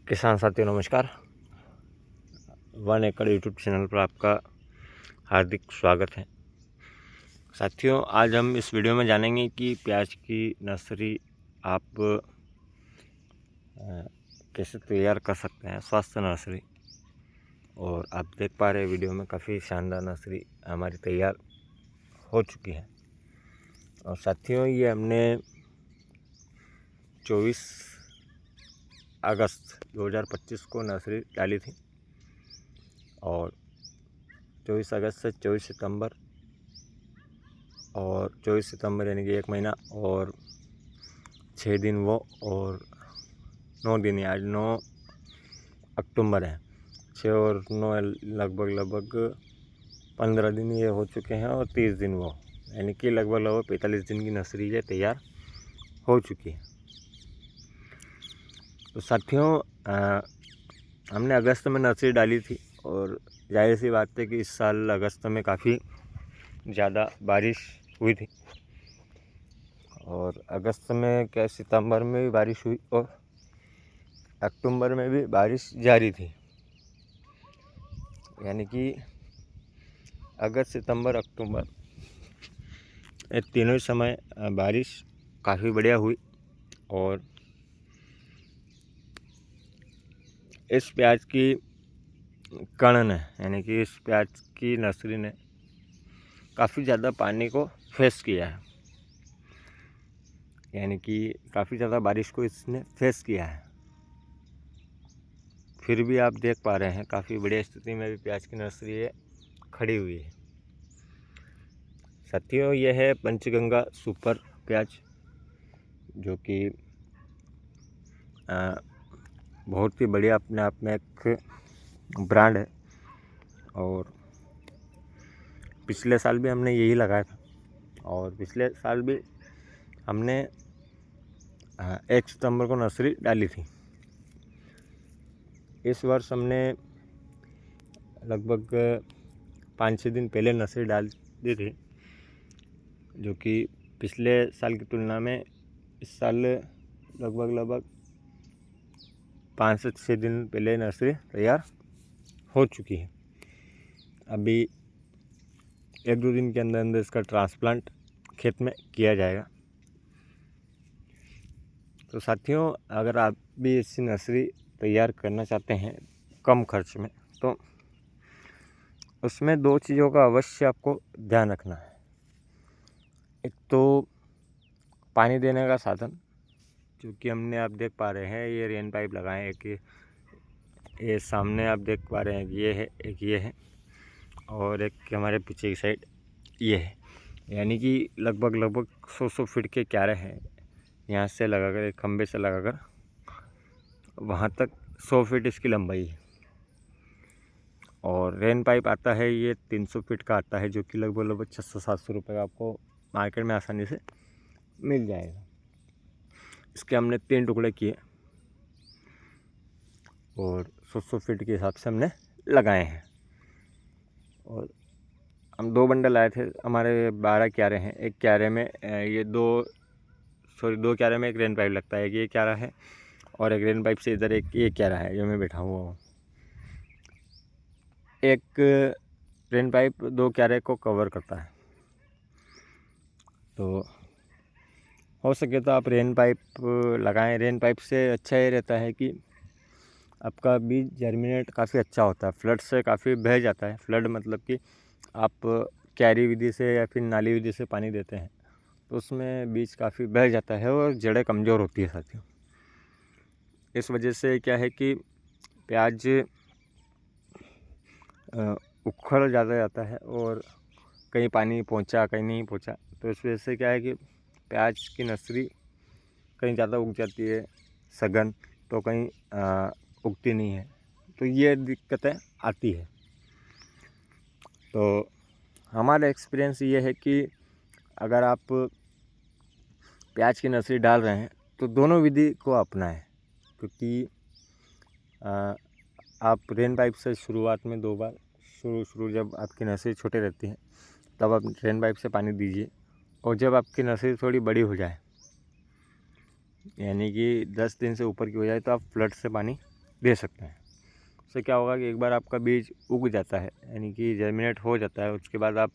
किसान साथियों नमस्कार। 1 एकड़ यूट्यूब चैनल पर आपका हार्दिक स्वागत है। साथियों, आज हम इस वीडियो में जानेंगे कि प्याज की नर्सरी आप कैसे तैयार कर सकते हैं, स्वस्थ नर्सरी। और आप देख पा रहे हैं वीडियो में काफ़ी शानदार नर्सरी हमारी तैयार हो चुकी है। और साथियों, ये हमने 24 अगस्त 2025 को नर्सरी डाली थी और 24 अगस्त से 24 सितंबर और 24 सितंबर यानी कि 1 महीना और 6 दिन वो और 9 दिन, आज 9 अक्टूबर है। 6 और 9 लगभग 15 दिन ये हो चुके हैं और 30 दिन वो, यानी कि लगभग 45 दिन की नर्सरी ये तैयार हो चुकी है। तो साथियों, हमने अगस्त में नर्सरी डाली थी और जाहिर सी बात है कि इस साल अगस्त में काफ़ी ज़्यादा बारिश हुई थी और अगस्त में क्या सितंबर में भी बारिश हुई और अक्टूबर में भी बारिश जारी थी। यानी कि अगस्त, सितंबर, अक्टूबर ये तीनों ही समय बारिश काफ़ी बढ़िया हुई और इस प्याज की कण ने, यानी कि इस प्याज की नर्सरी ने काफ़ी ज़्यादा पानी को फेस किया है, यानी कि काफ़ी ज़्यादा बारिश को इसने फेस किया है। फिर भी आप देख पा रहे हैं काफ़ी बढ़िया स्थिति में भी प्याज की नर्सरी है खड़ी हुई है। साथियों, यह है पंचगंगा सुपर प्याज, जो कि बहुत ही बढ़िया अपने आप में एक ब्रांड है और पिछले साल भी हमने यही लगाया था और पिछले साल भी हमने 1 सितंबर को नर्सरी डाली थी। इस वर्ष हमने लगभग 5-6 दिन पहले नर्सरी डाल दी थी, जो कि पिछले साल की तुलना में इस साल लगभग 5 से 6 दिन पहले नर्सरी तैयार हो चुकी है। अभी 1-2 दिन के अंदर इसका ट्रांसप्लांट खेत में किया जाएगा। तो साथियों, अगर आप भी ऐसी नर्सरी तैयार करना चाहते हैं कम खर्च में, तो उसमें 2 चीज़ों का अवश्य आपको ध्यान रखना है। एक तो पानी देने का साधन, क्योंकि हमने आप देख पा रहे हैं ये रेन पाइप लगाए हैं कि ये सामने आप देख पा रहे हैं कि ये है, एक ये है और एक हमारे पीछे की साइड ये है, यानी कि लगभग 100 फीट के क्यारे हैं। यहाँ से लगाकर एक खंबे से लगाकर वहाँ तक 100 फीट इसकी लंबाई है और रेन पाइप आता है ये 300 फीट का आता है, जो कि लगभग 600-700 रुपये का आपको मार्केट में आसानी से मिल जाएगा। इसके हमने 3 टुकड़े किए और 100 फीट के हिसाब से हमने लगाए हैं और हम 2 बंडल लाए थे। हमारे 12 क्यारे हैं। एक क्यारे में ये 2 क्यारे में एक रेन पाइप लगता है, ये क्यारा है और एक रेन पाइप से इधर एक ये क्यारा है जो मैं बैठा हुआ हूँ। एक रेन पाइप 2 क्यारे को कवर करता है। तो हो सके तो आप रेन पाइप लगाएं। रेन पाइप से अच्छा ये रहता है कि आपका बीज जर्मिनेट काफ़ी अच्छा होता है, फ्लड से काफ़ी बह जाता है। फ्लड मतलब कि आप क्यारी विधि से या फिर नाली विधि से पानी देते हैं तो उसमें बीज काफ़ी बह जाता है और जड़ें कमज़ोर होती है साथियों। इस वजह से क्या है कि प्याज उखड़ ज़्यादा जाता है और कहीं पानी पहुंचा कहीं नहीं पहुंचा, तो इस वजह से क्या है कि प्याज की नर्सरी कहीं ज़्यादा उग जाती है सघन, तो कहीं उगती नहीं है। तो ये दिक्कतें आती है। तो हमारा एक्सपीरियंस ये है कि अगर आप प्याज की नर्सरी डाल रहे हैं तो दोनों विधि को अपनाएं, क्योंकि आप रेन पाइप से शुरुआत में 2 बार शुरू जब आपकी नर्सरी छोटे रहती है तब आप रेन पाइप से पानी दीजिए और जब आपकी नर्सरी थोड़ी बड़ी हो जाए, यानी कि 10 दिन से ऊपर की हो जाए, तो आप फ्लड से पानी दे सकते हैं। उससे क्या होगा कि एक बार आपका बीज उग जाता है, यानी कि जर्मिनेट हो जाता है, उसके बाद आप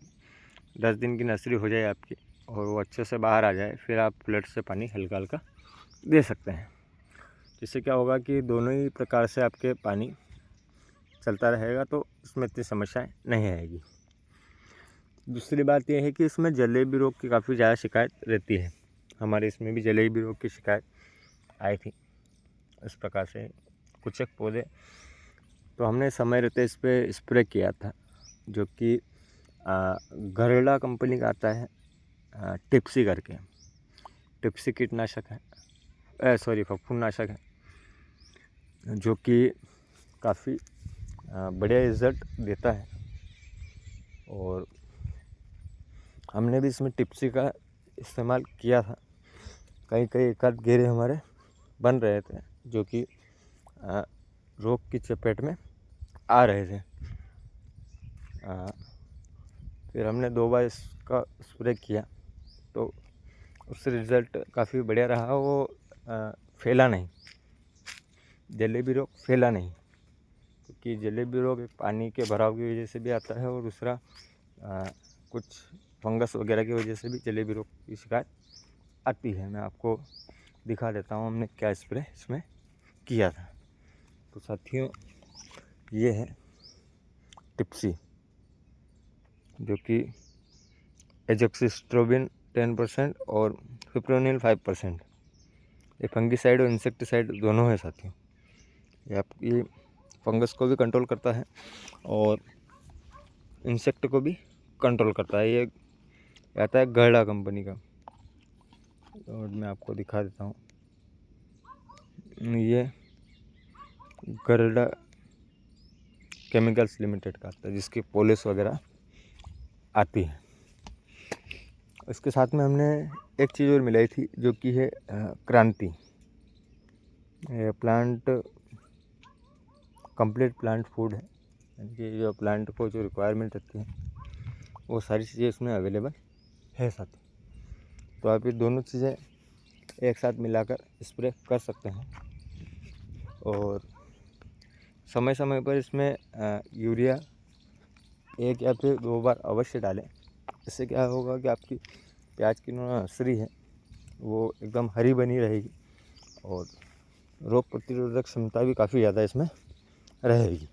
10 दिन की नर्सरी हो जाए आपकी और वो अच्छे से बाहर आ जाए, फिर आप फ्लड से पानी हल्का हल्का दे सकते हैं। जिससे क्या होगा कि दोनों ही प्रकार से आपके पानी चलता रहेगा, तो उसमें इतनी समस्याएं नहीं आएगी। दूसरी बात यह है कि इसमें जलेबी रोग की काफ़ी ज़्यादा शिकायत रहती है। हमारे इसमें भी जलेबी रोग की शिकायत आई थी। इस प्रकार से कुछ एक पौधे तो हमने समय रहते इस पर स्प्रे किया था, जो कि गरला कंपनी का आता है, टिप्सी करके। टिप्सी कीटनाशक है, सॉरी फफूंदनाशक है, जो कि काफ़ी बढ़िया रिज़ल्ट देता है। और हमने भी इसमें टिप्सी का इस्तेमाल किया था। कई एक आध घेरे हमारे बन रहे थे, जो कि रोग की चपेट में आ रहे थे। फिर हमने 2 बार इसका स्प्रे किया, तो उससे रिज़ल्ट काफ़ी बढ़िया रहा। वो फैला नहीं, जलेबी रोग फैला नहीं, क्योंकि जलेबी रोग एक पानी के भराव की वजह से भी आता है और दूसरा कुछ फंगस वगैरह की वजह से भी जलेबी रोग की शिकायत आती है। मैं आपको दिखा देता हूँ हमने क्या स्प्रे इसमें किया था। तो साथियों, ये है टिप्सी, जो कि एजोक्सिस्ट्रोबिन 10% और फिप्रोनिल 5%। ये फंगिसाइड और इंसेक्टिसाइड दोनों है साथियों। ये आपकी फंगस को भी कंट्रोल करता है और इंसेक्ट को भी कंट्रोल करता है। ये आता है गरला कंपनी का, और मैं आपको दिखा देता हूँ। ये गरला केमिकल्स लिमिटेड का आता है, जिसकी पॉलिश वगैरह आती है। इसके साथ में हमने एक चीज़ और मिलाई थी, जो कि है क्रांति। ये प्लांट कंप्लीट प्लांट फूड है, यानी कि जो प्लांट को जो रिक्वायरमेंट रहती है वो सारी चीज़ें इसमें अवेलेबल है साथ। तो आप ये दोनों चीज़ें एक साथ मिलाकर स्प्रे कर सकते हैं। और समय समय पर इसमें यूरिया 1 या फिर 2 बार अवश्य डालें। इससे क्या होगा कि आपकी प्याज की नर्सरी है वो एकदम हरी बनी रहेगी और रोग प्रतिरोधक क्षमता भी काफ़ी ज़्यादा इसमें रहेगी।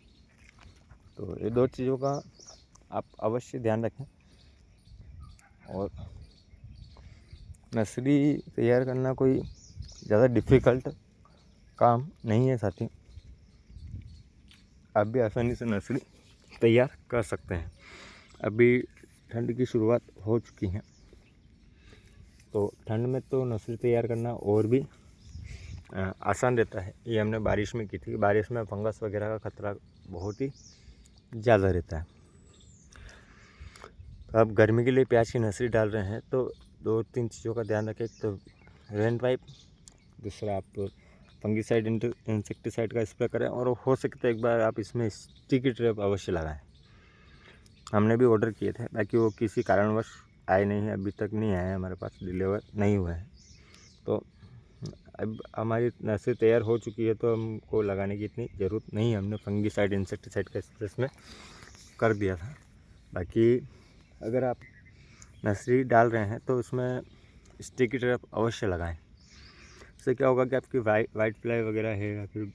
तो ये 2 चीज़ों का आप अवश्य ध्यान रखें। और नर्सरी तैयार करना कोई ज़्यादा डिफ़िकल्ट काम नहीं है साथी। आप भी आसानी से नर्सरी तैयार कर सकते हैं। अभी ठंड की शुरुआत हो चुकी है, तो ठंड में तो नर्सरी तैयार करना और भी आसान रहता है। ये हमने बारिश में की थी। बारिश में फंगस वगैरह का खतरा बहुत ही ज़्यादा रहता है। तो आप गर्मी के लिए प्याज की नर्सरी डाल रहे हैं तो 2-3 चीज़ों का ध्यान रखें। तो रेन पाइप, दूसरा आप फंगिसाइड इंसेक्टिसाइड का स्प्रे करें, और हो सके तो एक बार आप इसमें स्टिकी ट्रैप अवश्य लगाएं। हमने भी ऑर्डर किए थे, बाकी वो किसी कारणवश आए नहीं है, अभी तक नहीं आए हैं हमारे पास, डिलीवर नहीं हुए हैं। तो अब हमारी नर्सरी तैयार हो चुकी है, तो हमको लगाने की इतनी ज़रूरत नहीं है। हमने फंगिसाइड इंसेक्टिसाइड का स्प्रे इसमें कर दिया था। बाकी अगर आप नर्सरी डाल रहे हैं तो उसमें स्टिकी ट्रैप अवश्य लगाएं। इससे क्या होगा कि आपकी वाइट फ्लाई वगैरह है या फिर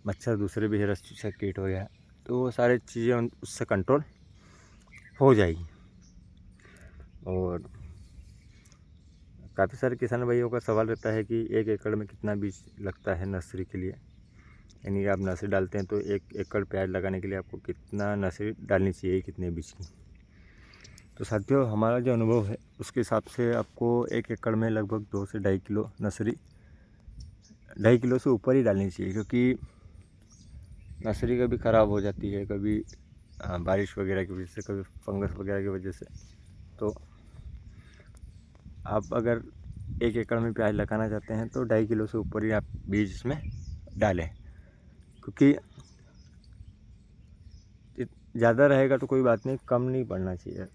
मच्छर दूसरे भी है, रस चूसा कीट वगैरह, तो वो सारी चीज़ें उससे कंट्रोल हो जाएगी। और काफ़ी सारे किसान भाइयों का सवाल रहता है कि 1 एकड़ में कितना बीज लगता है नर्सरी के लिए, यानी कि आप नर्सरी डालते हैं तो 1 एकड़ प्याज लगाने के लिए आपको कितना नर्सरी डालनी चाहिए, कितने बीज की। तो साथियों, हमारा जो अनुभव है उसके हिसाब से आपको 1 एकड़ में लगभग 2 से 2.5 किलो नर्सरी, 2.5 किलो से ऊपर ही डालनी चाहिए, क्योंकि नर्सरी कभी ख़राब हो जाती है, कभी बारिश वगैरह की वजह से, कभी फंगस वगैरह की वजह से। तो आप अगर 1 एकड़ में प्याज लगाना चाहते हैं तो 2.5 किलो से ऊपर ही आप बीज इसमें डालें, क्योंकि ज़्यादा रहेगा तो कोई बात नहीं, कम नहीं पड़ना चाहिए।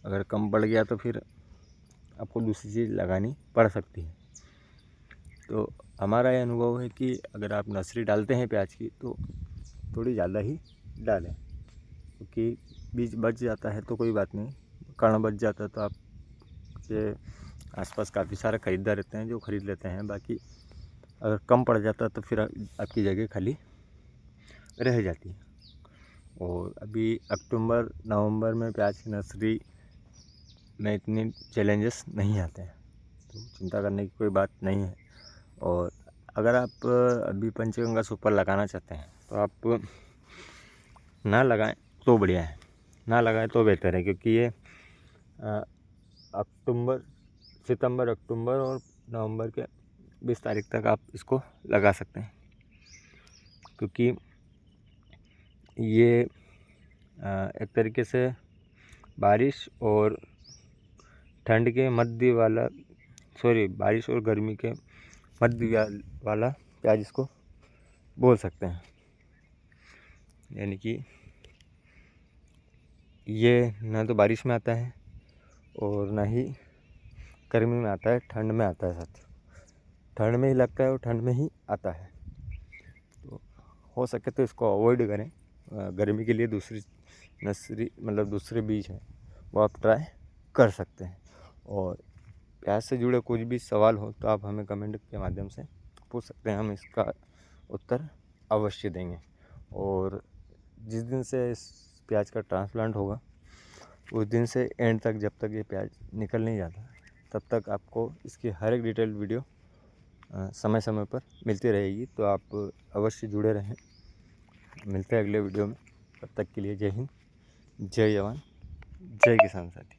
अगर कम पड़ गया तो फिर आपको दूसरी चीज़ लगानी पड़ सकती है। तो हमारा ये अनुभव है कि अगर आप नर्सरी डालते हैं प्याज की तो थोड़ी ज़्यादा ही डालें, क्योंकि बीज बच जाता है तो कोई बात नहीं, कण बच जाता है तो आप के आसपास काफ़ी सारे खरीदार रहते हैं जो ख़रीद लेते हैं। बाकी अगर कम पड़ जाता तो फिर आपकी जगह खाली रह जाती है। और अभी अक्टूबर नवंबर में प्याज की नर्सरी में इतने चैलेंजेस नहीं आते हैं, तो चिंता करने की कोई बात नहीं है। और अगर आप अभी पंचगंगा सुपर लगाना चाहते हैं तो आप ना लगाएं तो बढ़िया है, ना लगाएं तो बेहतर है, क्योंकि ये सितंबर अक्टूबर और नवंबर के 20 तारीख तक आप इसको लगा सकते हैं, क्योंकि ये एक तरीके से बारिश और ठंड के मध्य वाला बारिश और गर्मी के मध्य वाला प्याज इसको बोल सकते हैं। यानी कि ये ना तो बारिश में आता है और ना ही गर्मी में आता है, ठंड में आता है, साथ ठंड में ही लगता है और ठंड में ही आता है। तो हो सके तो इसको अवॉइड करें। गर्मी के लिए दूसरी नर्सरी मतलब दूसरे बीज हैं वो आप ट्राई कर सकते हैं। और प्याज से जुड़े कुछ भी सवाल हो तो आप हमें कमेंट के माध्यम से पूछ सकते हैं, हम इसका उत्तर अवश्य देंगे। और जिस दिन से इस प्याज का ट्रांसप्लांट होगा उस दिन से एंड तक, जब तक ये प्याज निकल नहीं जाता, तब तक आपको इसकी हर एक डिटेल वीडियो समय समय पर मिलती रहेगी। तो आप अवश्य जुड़े रहें। मिलते हैं अगले वीडियो में, तब तक के लिए जय हिंद, जय जवान, जय किसान साथी।